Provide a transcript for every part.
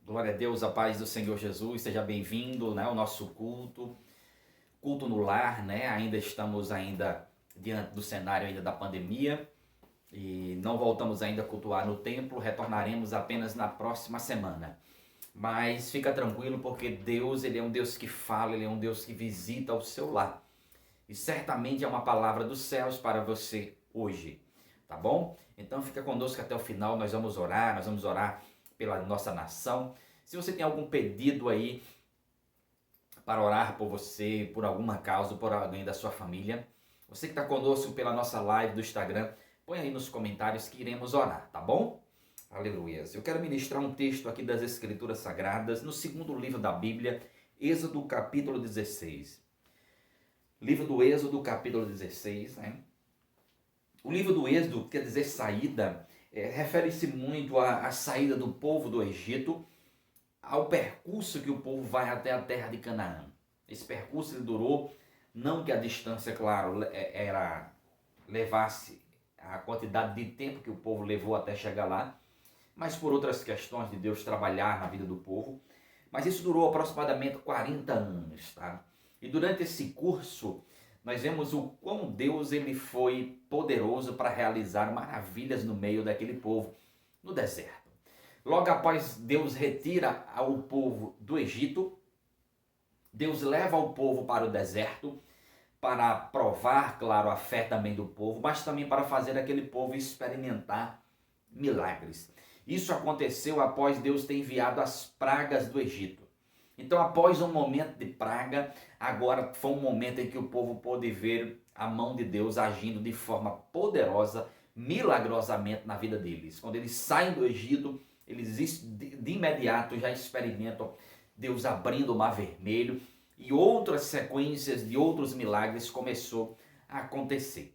Glória a Deus, a paz do Senhor Jesus, seja bem-vindo, né, ao nosso culto no lar, né? Ainda estamos diante do cenário ainda da pandemia e não voltamos ainda a cultuar no templo, retornaremos apenas na próxima semana. Mas fica tranquilo porque Deus, ele é um Deus que fala, ele é um Deus que visita o seu lar. E certamente é uma palavra dos céus para você hoje, tá bom? Então fica conosco até o final, nós vamos orar pela nossa nação. Se você tem algum pedido aí para orar por você, por alguma causa, por alguém da sua família, você que está conosco pela nossa live do Instagram, põe aí nos comentários que iremos orar, tá bom? Aleluia. Eu quero ministrar um texto aqui das Escrituras Sagradas, no segundo livro da Bíblia, Êxodo capítulo 16. Livro do Êxodo capítulo 16, né? O livro do Êxodo quer dizer saída, refere-se muito à saída do povo do Egito, ao percurso que o povo vai até a terra de Canaã. Esse percurso ele durou, não que a distância, claro, levasse a quantidade de tempo que o povo levou até chegar lá, mas por outras questões de Deus trabalhar na vida do povo. Mas isso durou aproximadamente 40 anos, tá? E durante esse curso, nós vemos o quão Deus ele foi poderoso para realizar maravilhas no meio daquele povo, no deserto. Logo após Deus retira o povo do Egito, Deus leva o povo para o deserto, para provar, claro, a fé também do povo, mas também para fazer aquele povo experimentar milagres. Isso aconteceu após Deus ter enviado as pragas do Egito. Então, após um momento de praga, agora foi um momento em que o povo pôde ver a mão de Deus agindo de forma poderosa, milagrosamente na vida deles. Quando eles saem do Egito, eles de imediato já experimentam Deus abrindo o mar vermelho e outras sequências de outros milagres começou a acontecer.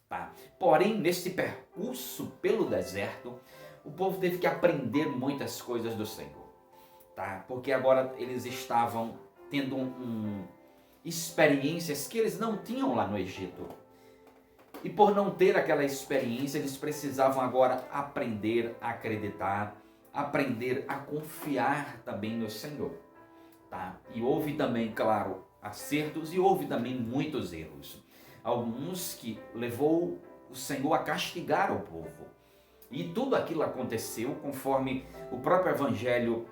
Tá? Porém, nesse percurso pelo deserto, o povo teve que aprender muitas coisas do Senhor. Tá? Porque agora eles estavam tendo experiências que eles não tinham lá no Egito. E por não ter aquela experiência, eles precisavam agora aprender a acreditar, aprender a confiar também no Senhor. Tá? E houve também, claro, acertos e houve também muitos erros. Alguns que levou o Senhor a castigar o povo. E tudo aquilo aconteceu conforme o próprio Evangelho.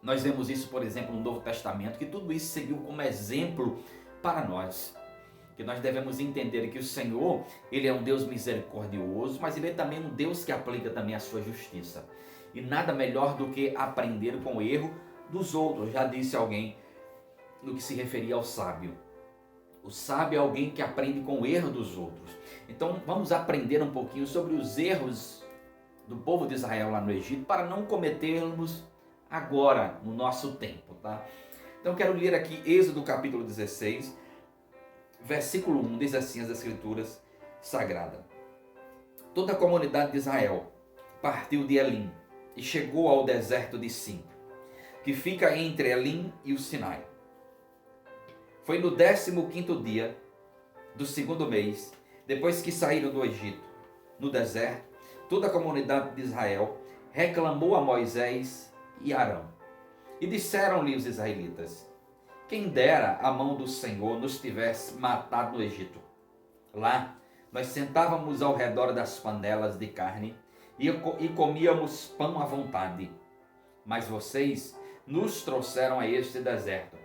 Nós vemos isso, por exemplo, no Novo Testamento, que tudo isso seguiu como exemplo para nós. Que nós devemos entender que o Senhor, ele é um Deus misericordioso, mas ele é também um Deus que aplica também a sua justiça. E nada melhor do que aprender com o erro dos outros. Já disse alguém no que se referia ao sábio. O sábio é alguém que aprende com o erro dos outros. Então vamos aprender um pouquinho sobre os erros do povo de Israel lá no Egito, para não cometermos agora, no nosso tempo, tá? Então quero ler aqui Êxodo capítulo 16, versículo 1, diz assim as Escrituras Sagradas. Toda a comunidade de Israel partiu de Elim e chegou ao deserto de Sim, que fica entre Elim e o Sinai. Foi no 15º dia do segundo mês, depois que saíram do Egito, no deserto, toda a comunidade de Israel reclamou a Moisés e Arão. E disseram-lhe os israelitas: quem dera a mão do Senhor nos tivesse matado no Egito. Lá nós sentávamos ao redor das panelas de carne e comíamos pão à vontade. Mas vocês nos trouxeram a este deserto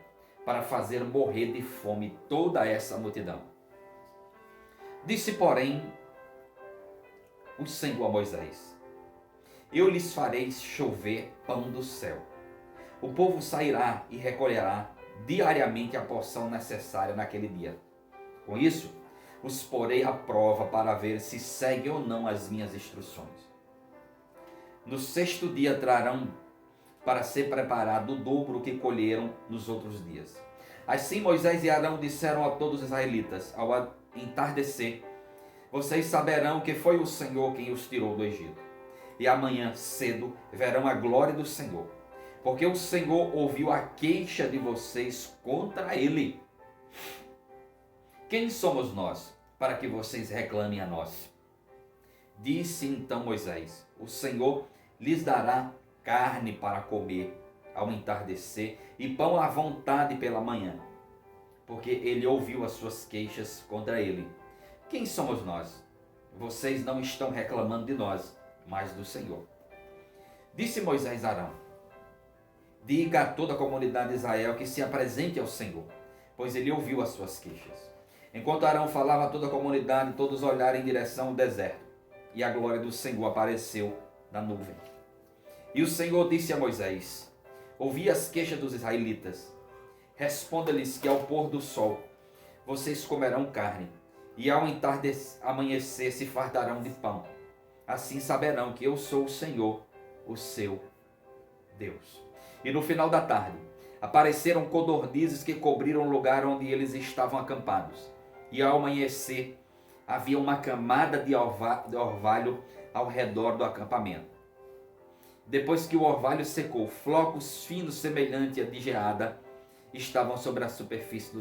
para fazer morrer de fome toda essa multidão. Disse, porém, o Senhor a Moisés: eu lhes farei chover pão do céu. O povo sairá e recolherá diariamente a porção necessária naquele dia. Com isso, os porei à prova para ver se seguem ou não as minhas instruções. No sexto dia trarão para ser preparado o dobro que colheram nos outros dias. Assim Moisés e Arão disseram a todos os israelitas, ao entardecer: vocês saberão que foi o Senhor quem os tirou do Egito. E amanhã cedo verão a glória do Senhor, porque o Senhor ouviu a queixa de vocês contra ele. Quem somos nós para que vocês reclamem a nós? Disse então Moisés: o Senhor lhes dará carne para comer ao entardecer e pão à vontade pela manhã, porque ele ouviu as suas queixas contra ele. Quem somos nós? Vocês não estão reclamando de nós, mas do Senhor. Disse Moisés a Arão: diga a toda a comunidade de Israel que se apresente ao Senhor, pois ele ouviu as suas queixas. Enquanto Arão falava a toda a comunidade, todos olharam em direção ao deserto, e a glória do Senhor apareceu na nuvem. E o Senhor disse a Moisés: ouvi as queixas dos israelitas. Responda-lhes que ao pôr do sol vocês comerão carne, e ao amanhecer se fartarão de pão. Assim saberão que eu sou o Senhor, o seu Deus. E no final da tarde apareceram codornizes que cobriram o lugar onde eles estavam acampados. E ao amanhecer havia uma camada de orvalho ao redor do acampamento. Depois que o orvalho secou, flocos finos semelhantes a de geada estavam sobre a superfície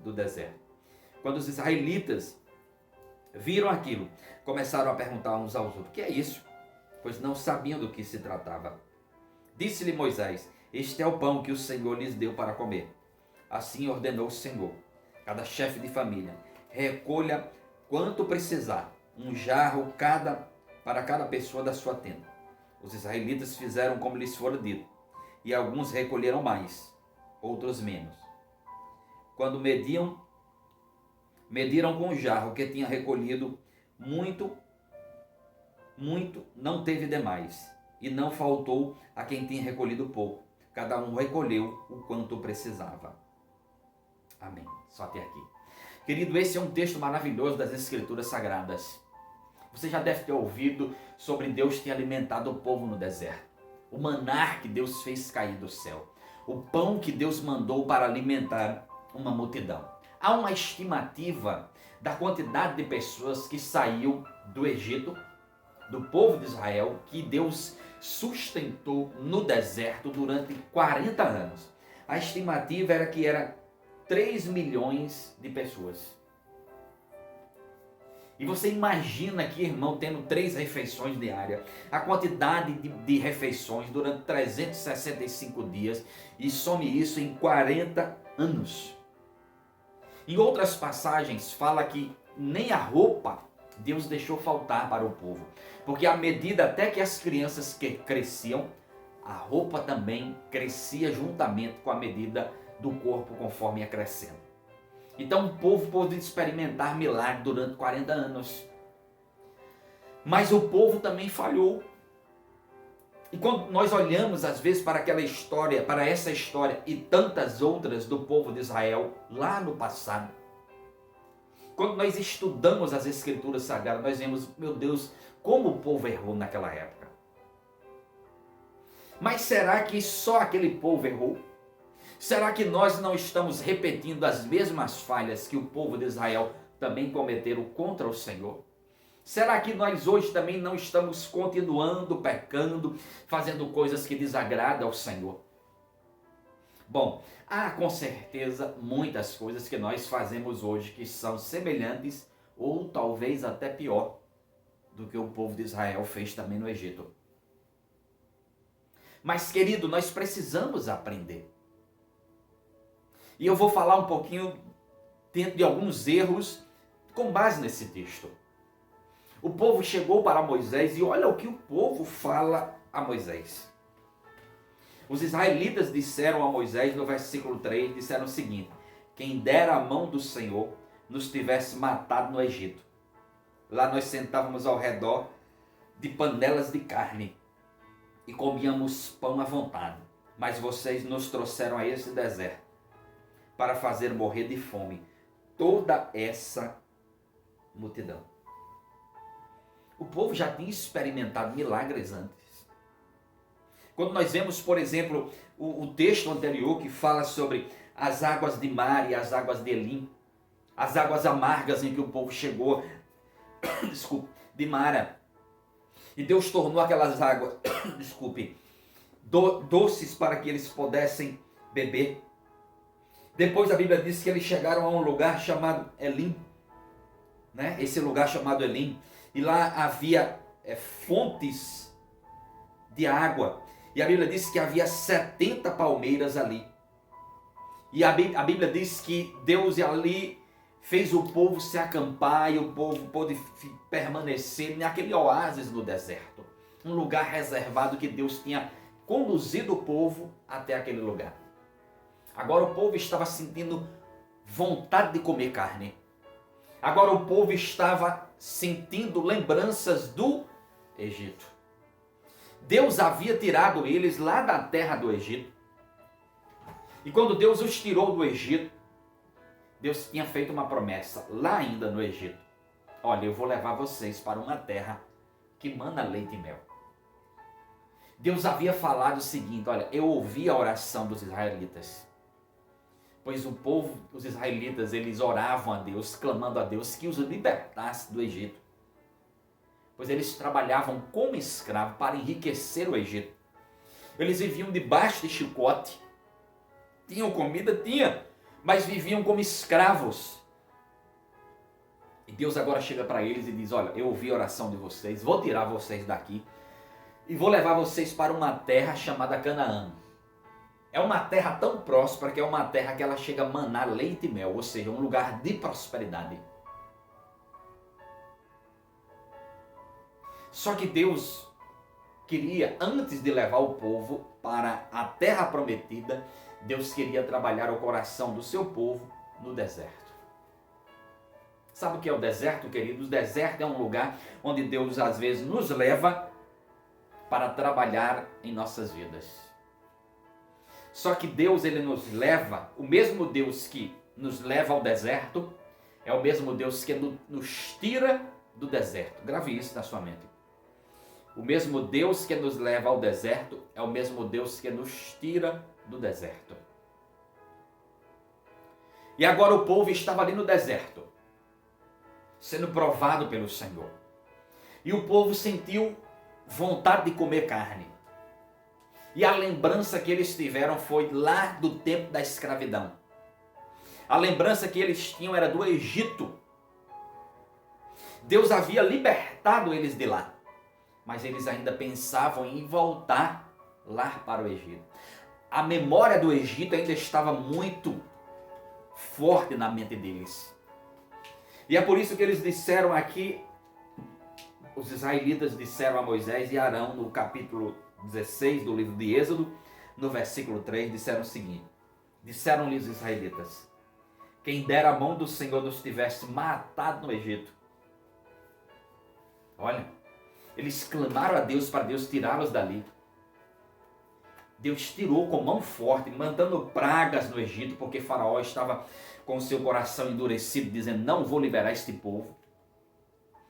do deserto. Quando os israelitas viram aquilo, começaram a perguntar uns aos outros: o que é isso? Pois não sabiam do que se tratava. Disse-lhe Moisés: este é o pão que o Senhor lhes deu para comer. Assim ordenou o Senhor: cada chefe de família recolha quanto precisar, um jarro para cada pessoa da sua tenda. Os israelitas fizeram como lhes fora dito, e alguns recolheram mais, outros menos. Quando mediram com o jarro que tinha recolhido, muito, não teve demais, e não faltou a quem tinha recolhido pouco. Cada um recolheu o quanto precisava. Amém. Só até aqui. Querido, esse é um texto maravilhoso das Escrituras Sagradas. Você já deve ter ouvido sobre Deus ter alimentado o povo no deserto. O maná que Deus fez cair do céu. O pão que Deus mandou para alimentar uma multidão. Há uma estimativa da quantidade de pessoas que saiu do Egito, do povo de Israel, que Deus sustentou no deserto durante 40 anos. A estimativa era que era 3 milhões de pessoas. E você imagina aqui, irmão, tendo 3 refeições diárias, a quantidade de refeições durante 365 dias, e some isso em 40 anos. Em outras passagens fala que nem a roupa Deus deixou faltar para o povo, porque à medida até que as crianças cresciam, a roupa também crescia juntamente com a medida do corpo conforme ia crescendo. Então o povo pôde experimentar milagre durante 40 anos. Mas o povo também falhou. E quando nós olhamos às vezes para aquela história, para essa história e tantas outras do povo de Israel lá no passado, quando nós estudamos as Escrituras Sagradas, nós vemos, meu Deus, como o povo errou naquela época. Mas será que só aquele povo errou? Será que nós não estamos repetindo as mesmas falhas que o povo de Israel também cometeram contra o Senhor? Será que nós hoje também não estamos continuando pecando, fazendo coisas que desagradam ao Senhor? Bom, há com certeza muitas coisas que nós fazemos hoje que são semelhantes ou talvez até pior do que o povo de Israel fez também no Egito. Mas, querido, nós precisamos aprender. E eu vou falar um pouquinho dentro de alguns erros com base nesse texto. O povo chegou para Moisés e olha o que o povo fala a Moisés. Os israelitas disseram a Moisés no versículo 3, disseram o seguinte: quem dera a mão do Senhor nos tivesse matado no Egito. Lá nós sentávamos ao redor de panelas de carne e comíamos pão à vontade. Mas vocês nos trouxeram a esse deserto para fazer morrer de fome toda essa multidão. O povo já tinha experimentado milagres antes. Quando nós vemos, por exemplo, o texto anterior que fala sobre as águas de Mar e as águas de Elim, as águas amargas em que o povo chegou, de Mara, e Deus tornou aquelas águas, doces para que eles pudessem beber. Depois a Bíblia diz que eles chegaram a um lugar chamado Elim, né? Esse lugar chamado Elim, e lá havia fontes de água, E a Bíblia diz que havia 70 palmeiras ali. E a Bíblia diz que Deus ali fez o povo se acampar e o povo pôde permanecer naquele oásis no deserto. Um lugar reservado que Deus tinha conduzido o povo até aquele lugar. Agora o povo estava sentindo vontade de comer carne. Agora o povo estava sentindo lembranças do Egito. Deus havia tirado eles lá da terra do Egito. E quando Deus os tirou do Egito, Deus tinha feito uma promessa lá ainda no Egito. Olha, eu vou levar vocês para uma terra que mana leite e mel. Deus havia falado o seguinte, olha, eu ouvi a oração dos israelitas. Pois o povo, os israelitas, eles oravam a Deus, clamando a Deus que os libertasse do Egito. Pois eles trabalhavam como escravos para enriquecer o Egito. Eles viviam debaixo de chicote. Tinham comida? Tinha. Mas viviam como escravos. E Deus agora chega para eles e diz, olha, eu ouvi a oração de vocês, vou tirar vocês daqui e vou levar vocês para uma terra chamada Canaã. É uma terra tão próspera que é uma terra que ela chega a manar leite e mel, ou seja, um lugar de prosperidade. Só que Deus queria, antes de levar o povo para a terra prometida, Deus queria trabalhar o coração do seu povo no deserto. Sabe o que é o deserto, queridos? O deserto é um lugar onde Deus às vezes nos leva para trabalhar em nossas vidas. Só que Deus, ele nos leva, o mesmo Deus que nos leva ao deserto, é o mesmo Deus que nos tira do deserto. Grave isso na sua mente. O mesmo Deus que nos leva ao deserto é o mesmo Deus que nos tira do deserto. E agora o povo estava ali no deserto, sendo provado pelo Senhor. E o povo sentiu vontade de comer carne. E a lembrança que eles tiveram foi lá do tempo da escravidão. A lembrança que eles tinham era do Egito. Deus havia libertado eles de lá. Mas eles ainda pensavam em voltar lá para o Egito. A memória do Egito ainda estava muito forte na mente deles. E é por isso que eles disseram aqui, os israelitas disseram a Moisés e Arão no capítulo 16 do livro de Êxodo, no versículo 3, disseram o seguinte, disseram-lhe os israelitas, quem dera a mão do Senhor nos tivesse matado no Egito. Olha, eles clamaram a Deus para Deus tirá-los dali. Deus tirou com mão forte, mandando pragas no Egito, porque Faraó estava com o seu coração endurecido, dizendo, não vou liberar este povo.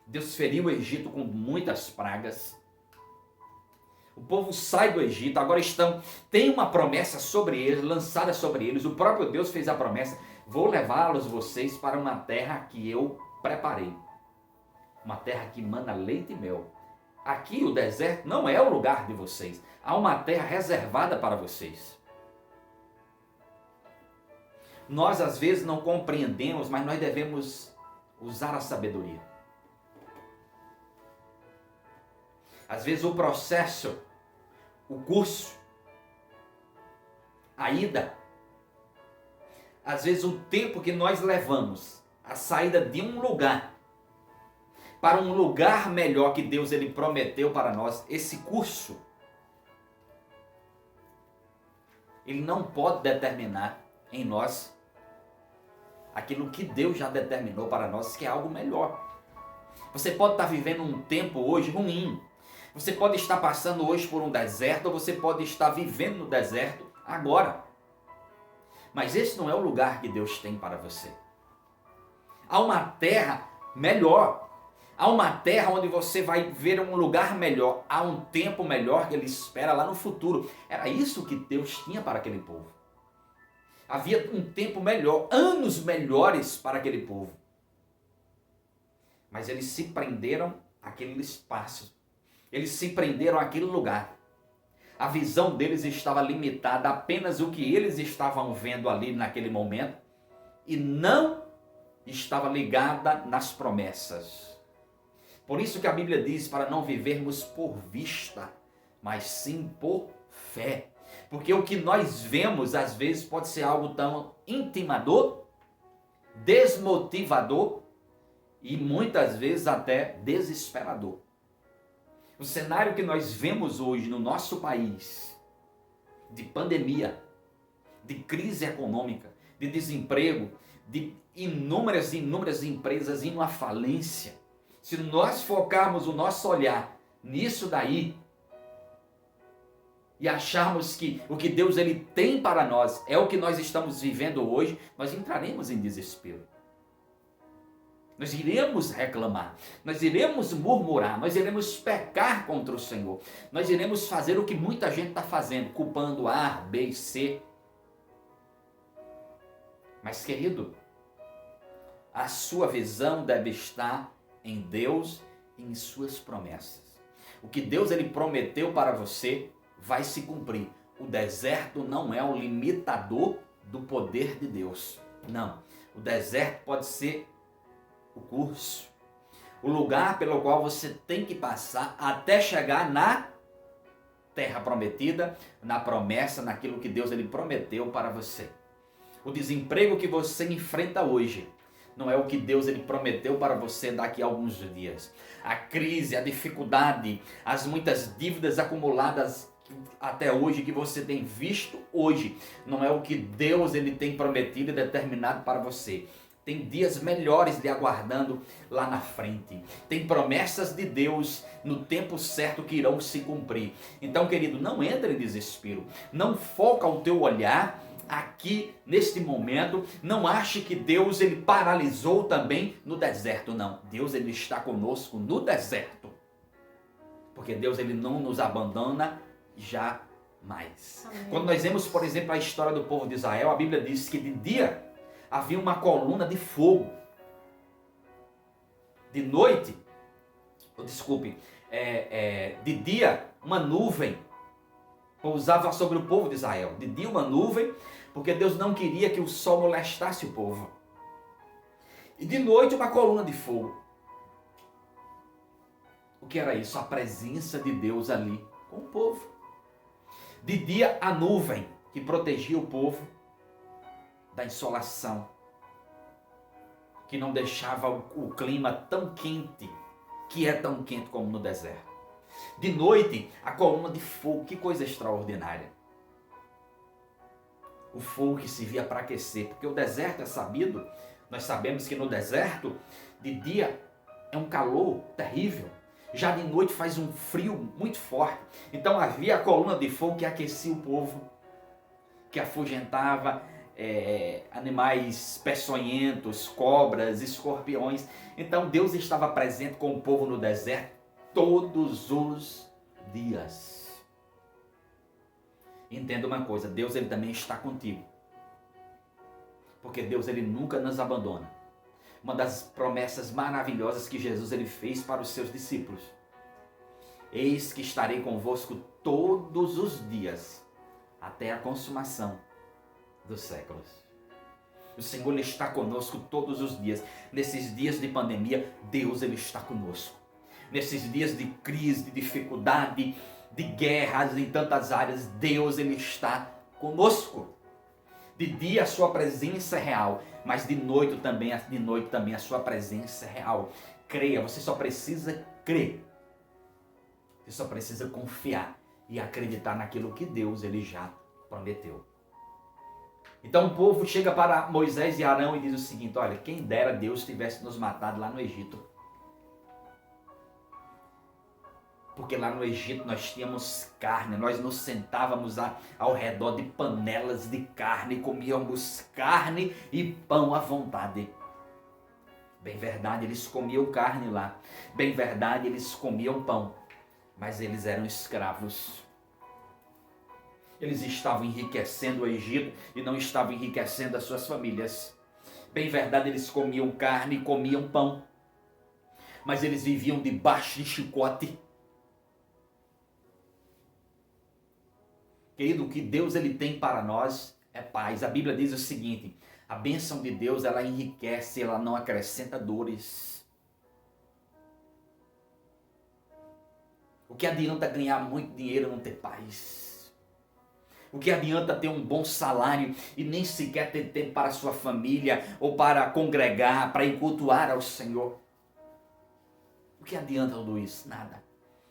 Deus feriu o Egito com muitas pragas. O povo sai do Egito, agora tem uma promessa sobre eles, lançada sobre eles. O próprio Deus fez a promessa, vou levá-los vocês para uma terra que eu preparei. Uma terra que mana leite e mel. Aqui o deserto não é o lugar de vocês. Há uma terra reservada para vocês. Nós às vezes não compreendemos, mas nós devemos usar a sabedoria. Às vezes o processo, o curso, a ida, às vezes o tempo que nós levamos, a saída de um lugar para um lugar melhor que Deus ele prometeu para nós, esse curso, ele não pode determinar em nós aquilo que Deus já determinou para nós, que é algo melhor. Você pode estar vivendo um tempo hoje ruim, você pode estar passando hoje por um deserto, ou você pode estar vivendo no deserto agora. Mas esse não é o lugar que Deus tem para você. Há uma terra melhor. Há uma terra onde você vai ver um lugar melhor. Há um tempo melhor que Ele espera lá no futuro. Era isso que Deus tinha para aquele povo. Havia um tempo melhor, anos melhores para aquele povo. Mas eles se prenderam àquele espaço. Eles se prenderam àquele lugar. A visão deles estava limitada a apenas o que eles estavam vendo ali naquele momento e não estava ligada nas promessas. Por isso que a Bíblia diz para não vivermos por vista, mas sim por Fé. Porque o que nós vemos às vezes pode ser algo tão intimador, desmotivador e muitas vezes até desesperador. O cenário que nós vemos hoje no nosso país, de pandemia, de crise econômica, de desemprego, de inúmeras empresas indo à falência. Se nós focarmos o nosso olhar nisso daí e acharmos que o que Deus ele tem para nós é o que nós estamos vivendo hoje, nós entraremos em desespero. Nós iremos reclamar, nós iremos murmurar, nós iremos pecar contra o Senhor. Nós iremos fazer o que muita gente está fazendo, culpando A, B e C. Mas, querido, a sua visão deve estar em Deus e em suas promessas. O que Deus ele prometeu para você vai se cumprir. O deserto não é o limitador do poder de Deus. Não. O deserto pode ser o curso, o lugar pelo qual você tem que passar até chegar na terra prometida, na promessa, naquilo que Deus ele prometeu para você. O desemprego que você enfrenta hoje não é o que Deus ele prometeu para você daqui a alguns dias. A crise, a dificuldade, as muitas dívidas acumuladas até hoje que você tem visto hoje, não é o que Deus ele tem prometido e determinado para você. Tem dias melhores lhe aguardando lá na frente. Tem promessas de Deus no tempo certo que irão se cumprir. Então, querido, não entre em desespero. Não foca o teu olhar aqui neste momento. Não ache que Deus ele paralisou também no deserto. Não. Deus ele está conosco no deserto. Porque Deus ele não nos abandona jamais. Amém. Quando nós vemos, por exemplo, a história do povo de Israel, a Bíblia diz que de dia havia uma coluna de fogo. De noite, de dia, uma nuvem pousava sobre o povo de Israel. De dia, uma nuvem, porque Deus não queria que o sol molestasse o povo. E de noite, uma coluna de fogo. O que era isso? A presença de Deus ali com o povo. De dia, a nuvem que protegia o povo da insolação, que não deixava o clima tão quente, que é tão quente como no deserto. De noite, a coluna de fogo, que coisa extraordinária. O fogo que servia para aquecer, porque o deserto é sabido, nós sabemos que no deserto, de dia é um calor terrível, já de noite faz um frio muito forte. Então havia a coluna de fogo que aquecia o povo, que afugentava animais peçonhentos, cobras, escorpiões. Então Deus estava presente com o povo no deserto todos os dias. Entenda uma coisa, Deus ele também está contigo. Porque Deus ele nunca nos abandona. Uma das promessas maravilhosas que Jesus ele fez para os seus discípulos. Eis que estarei convosco todos os dias, até a consumação dos séculos. O Senhor ele está conosco todos os dias. Nesses dias de pandemia, Deus ele está conosco. Nesses dias de crise, de dificuldade, de guerras em tantas áreas, Deus ele está conosco. De dia a sua presença é real, mas de noite também a sua presença é real. Creia, você só precisa crer. Você só precisa confiar e acreditar naquilo que Deus ele já prometeu. Então o povo chega para Moisés e Arão e diz o seguinte: olha, quem dera Deus tivesse nos matado lá no Egito. Porque lá no Egito nós tínhamos carne, nós nos sentávamos ao redor de panelas de carne, comíamos carne e pão à vontade. Bem verdade, eles comiam carne lá. Bem verdade, eles comiam pão. Mas eles eram escravos. Eles estavam enriquecendo o Egito e não estavam enriquecendo as suas famílias. Bem verdade, eles comiam carne e comiam pão. Mas eles viviam debaixo de chicote. Querido, o que Deus ele tem para nós é paz. A Bíblia diz o seguinte: a bênção de Deus ela enriquece, ela não acrescenta dores. O que adianta ganhar muito dinheiro e não ter paz? O que adianta ter um bom salário e nem sequer ter tempo para a sua família ou para congregar, para cultuar ao Senhor? O que adianta tudo isso? Nada.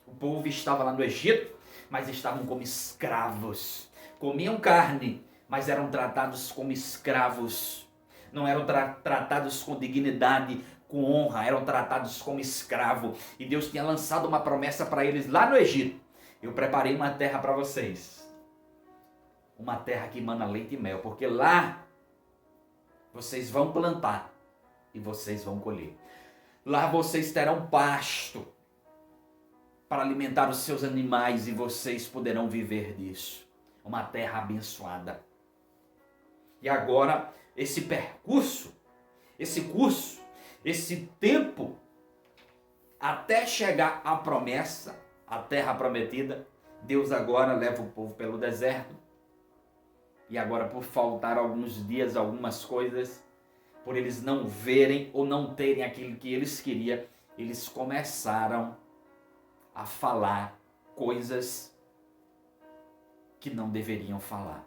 O povo estava lá no Egito, mas estavam como escravos. Comiam carne, mas eram tratados como escravos. Não eram tratados com dignidade, com honra, eram tratados como escravo. E Deus tinha lançado uma promessa para eles lá no Egito. Eu preparei uma terra para vocês. Uma terra que emana leite e mel, porque lá vocês vão plantar e vocês vão colher. Lá vocês terão pasto para alimentar os seus animais e vocês poderão viver disso. Uma terra abençoada. E agora, esse percurso, esse tempo, até chegar à promessa, a terra prometida, Deus agora leva o povo pelo deserto. E agora, por faltar alguns dias, algumas coisas, por eles não verem ou não terem aquilo que eles queriam, eles começaram a falar coisas que não deveriam falar.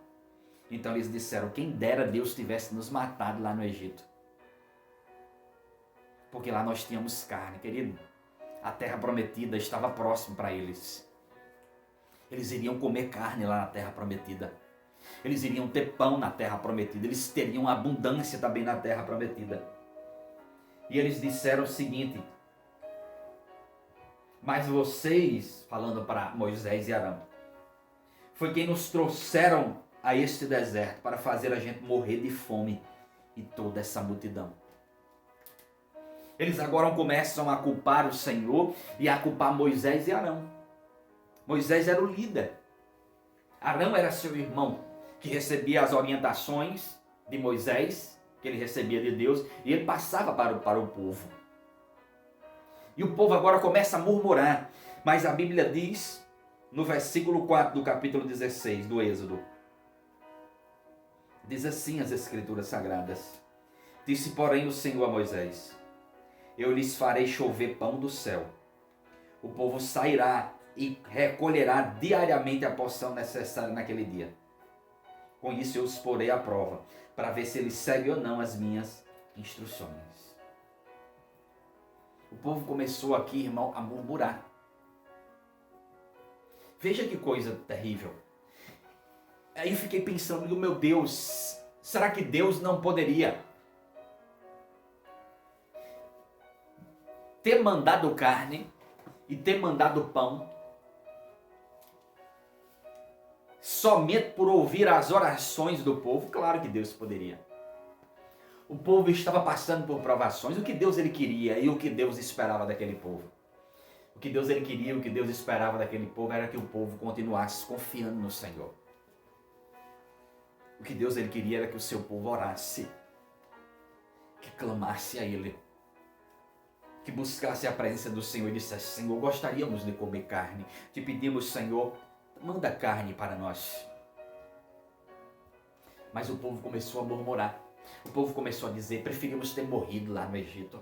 Então eles disseram: quem dera Deus tivesse nos matado lá no Egito. Porque lá nós tínhamos carne, querido. A terra prometida estava próxima para eles. Eles iriam comer carne lá na terra prometida. Eles iriam ter pão na terra prometida. Eles teriam abundância também na terra prometida. E eles disseram o seguinte: mas vocês, falando para Moisés e Arão, foi quem nos trouxeram a este deserto para fazer a gente morrer de fome e toda essa multidão. Eles agora começam a culpar o Senhor e a culpar Moisés e Arão. Moisés era o líder. Arão era seu irmão, que recebia as orientações de Moisés, que ele recebia de Deus, e ele passava para o povo. E o povo agora começa a murmurar, mas a Bíblia diz, no versículo 4 do capítulo 16 do Êxodo, diz assim as Escrituras Sagradas: disse, porém, o Senhor a Moisés: eu lhes farei chover pão do céu. O povo sairá e recolherá diariamente a porção necessária naquele dia. Com isso eu os porei à prova, para ver se eles seguem ou não as minhas instruções. O povo começou aqui, irmão, a murmurar. Veja que coisa terrível. Aí eu fiquei pensando, meu Deus, será que Deus não poderia ter mandado carne e ter mandado pão somente por ouvir as orações do povo? Claro que Deus poderia. O povo estava passando por provações. O que Deus ele queria e o que Deus esperava daquele povo? O que Deus ele queria e o que Deus esperava daquele povo era que o povo continuasse confiando no Senhor. O que Deus ele queria era que o seu povo orasse, que clamasse a Ele, que buscasse a presença do Senhor e dissesse: Senhor, gostaríamos de comer carne. Te pedimos, Senhor, manda carne para nós. Mas o povo começou a murmurar. O povo começou a dizer: preferimos ter morrido lá no Egito.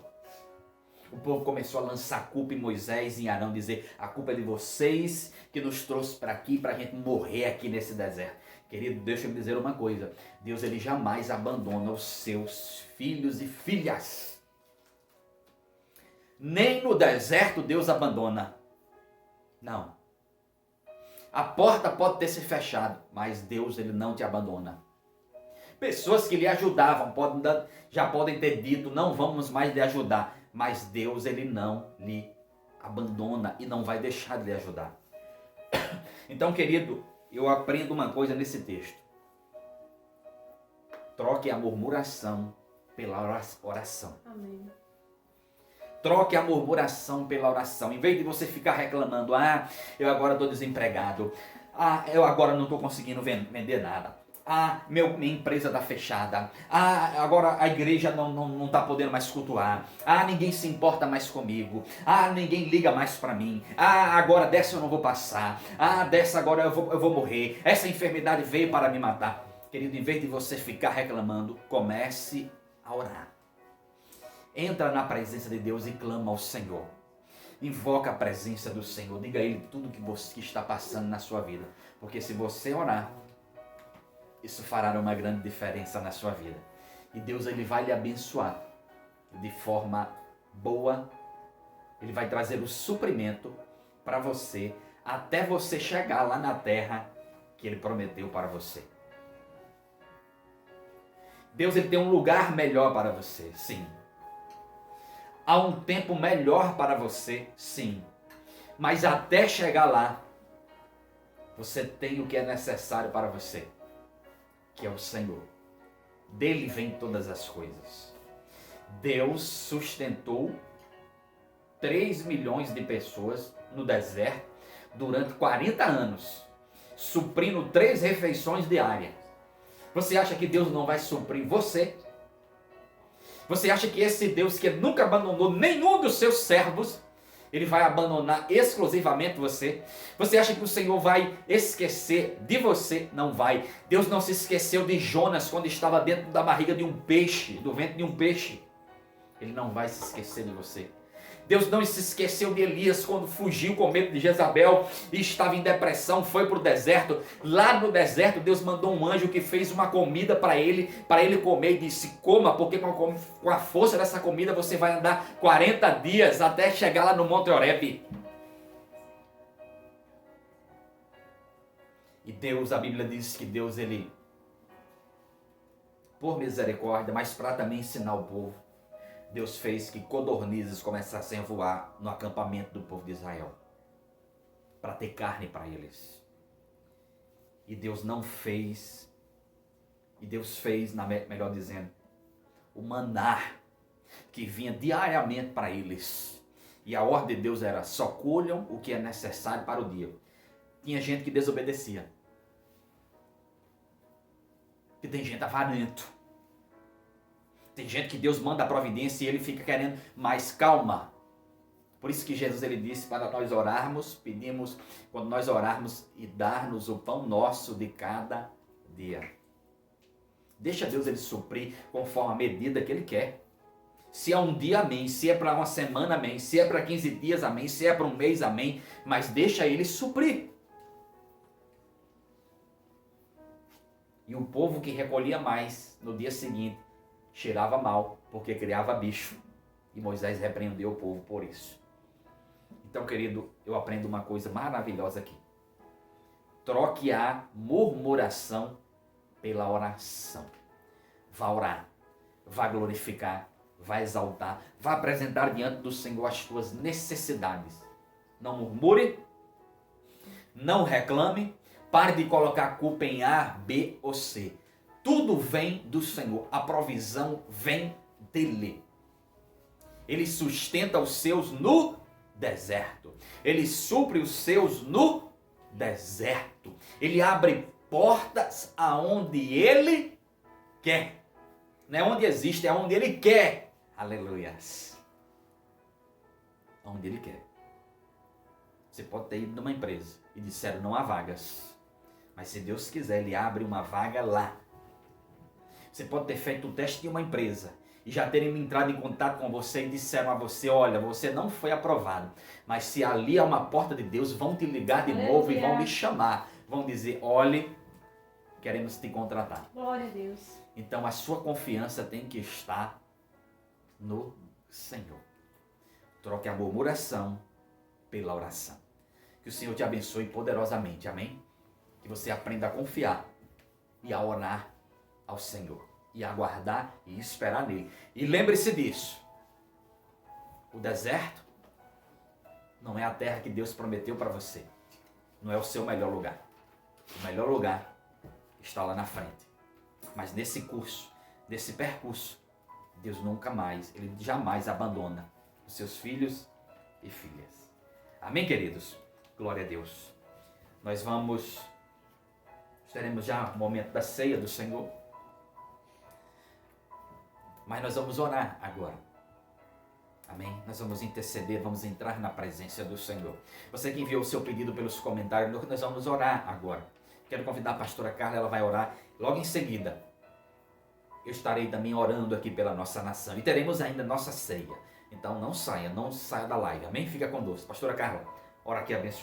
O povo começou a lançar culpa em Moisés e em Arão, dizer: a culpa é de vocês que nos trouxe para aqui, para a gente morrer aqui nesse deserto. Querido, deixa eu me dizer uma coisa: Deus ele jamais abandona os seus filhos e filhas. Nem no deserto Deus abandona. Não. A porta pode ter se fechado, mas Deus ele não te abandona. Pessoas que lhe ajudavam já podem ter dito: não vamos mais lhe ajudar. Mas Deus ele não lhe abandona e não vai deixar de lhe ajudar. Então, querido, eu aprendo uma coisa nesse texto: troque a murmuração pela oração. Amém. Troque a murmuração pela oração. Em vez de você ficar reclamando: ah, eu agora estou desempregado, ah, eu agora não estou conseguindo vender nada, ah, minha empresa está fechada, ah, agora a igreja não está podendo mais cultuar, ah, ninguém se importa mais comigo, ah, ninguém liga mais para mim, ah, agora dessa eu não vou passar, ah, dessa agora eu vou morrer, essa enfermidade veio para me matar. Querido, em vez de você ficar reclamando, comece a orar. Entra na presença de Deus e clama ao Senhor. Invoca a presença do Senhor. Diga a Ele tudo que está passando na sua vida. Porque se você orar, isso fará uma grande diferença na sua vida. E Deus, ele vai lhe abençoar de forma boa. Ele vai trazer o suprimento para você, até você chegar lá na terra que ele prometeu para você. Deus, ele tem um lugar melhor para você, sim. Há um tempo melhor para você, sim. Mas até chegar lá, você tem o que é necessário para você, que é o Senhor. Dele vem todas as coisas. Deus sustentou 3 milhões de pessoas no deserto durante 40 anos, suprindo 3 refeições diárias. Você acha que Deus não vai suprir você? Você acha que esse Deus que nunca abandonou nenhum dos seus servos, ele vai abandonar exclusivamente você? Você acha que o Senhor vai esquecer de você? Não vai. Deus não se esqueceu de Jonas quando estava dentro da barriga de um peixe, do ventre de um peixe. Ele não vai se esquecer de você. Deus não se esqueceu de Elias quando fugiu com medo de Jezabel e estava em depressão, foi para o deserto. Lá no deserto, Deus mandou um anjo que fez uma comida para ele comer e disse: coma, porque com a força dessa comida você vai andar 40 dias até chegar lá no Monte Horebe. E Deus, a Bíblia diz que Deus, ele, por misericórdia, mas para também ensinar o povo, Deus fez que codornizes começassem a voar no acampamento do povo de Israel, para ter carne para eles. E Deus não fez, e Deus fez, melhor dizendo, o maná que vinha diariamente para eles. E a ordem de Deus era: só colham o que é necessário para o dia. Tinha gente que desobedecia. E tem gente avarento. Tem gente que Deus manda a providência e ele fica querendo mais calma. Por isso que Jesus, ele disse para nós orarmos, pedimos, quando nós orarmos, e dar-nos o pão nosso de cada dia. Deixa Deus, ele suprir conforme a medida que ele quer. Se é um dia, amém. Se é para uma semana, amém. Se é para 15 dias, amém. Se é para um mês, amém. Mas deixa ele suprir. E o povo que recolhia mais no dia seguinte cheirava mal, porque criava bicho. E Moisés repreendeu o povo por isso. Então, querido, eu aprendo uma coisa maravilhosa aqui. Troque a murmuração pela oração. Vá orar, vá glorificar, vá exaltar, vá apresentar diante do Senhor as tuas necessidades. Não murmure, não reclame, pare de colocar a culpa em A, B ou C. Tudo vem do Senhor, a provisão vem dele. Ele sustenta os seus no deserto. Ele supre os seus no deserto. Ele abre portas aonde ele quer. Não é onde existe, é onde ele quer. Aleluias. Onde ele quer. Você pode ter ido numa empresa e disseram: não há vagas. Mas se Deus quiser, ele abre uma vaga lá. Você pode ter feito o teste de uma empresa e já terem entrado em contato com você e disseram a você: olha, você não foi aprovado, mas se ali há uma porta de Deus, vão te ligar de novo e vão lhe chamar. Vão dizer: olhe, queremos te contratar. Glória a Deus. Então a sua confiança tem que estar no Senhor. Troque a murmuração pela oração. Que o Senhor te abençoe poderosamente, amém? Que você aprenda a confiar e a orar ao Senhor, e aguardar e esperar nele. E lembre-se disso: o deserto não é a terra que Deus prometeu para você, não é o seu melhor lugar. O melhor lugar está lá na frente. Mas nesse curso, nesse percurso, Deus nunca mais, ele jamais abandona os seus filhos e filhas. Amém, queridos? Glória a Deus. Nós teremos já o momento da ceia do Senhor. Mas nós vamos orar agora. Amém? Nós vamos interceder, vamos entrar na presença do Senhor. Você que enviou o seu pedido pelos comentários, nós vamos orar agora. Quero convidar a pastora Carla, ela vai orar logo em seguida. Eu estarei também orando aqui pela nossa nação. E teremos ainda nossa ceia. Então não saia da live. Amém? Fica conosco. Pastora Carla, ora aqui abençoando.